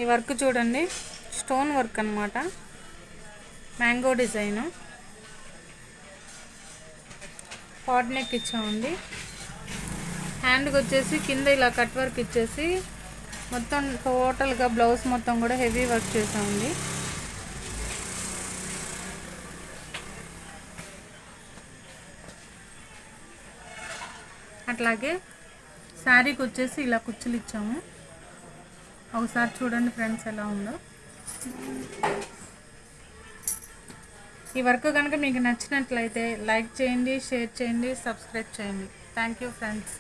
ఈ వర్క్ చూడండి, stone work అన్నమాట. మ్యాంగో డిజైన్ పాట్ నెక్ ఇచ్చామండి. హ్యాండ్కి వచ్చేసి కింద ఇలా కట్ వర్క్ ఇచ్చేసి మొత్తం టోటల్గా బ్లౌజ్ మొత్తం కూడా హెవీ వర్క్ చేసామండి. అట్లాగే శారీకి వచ్చేసి ఇలా కుచ్చులు ఇచ్చాము. ఒకసారి చూడండి ఫ్రెండ్స్ ఎలా ఉందో. ఈ వర్క్ కనుక మీకు నచ్చినట్లయితే లైక్ చేయండి, షేర్ చేయండి, సబ్స్క్రైబ్ చేయండి. Thank you friends.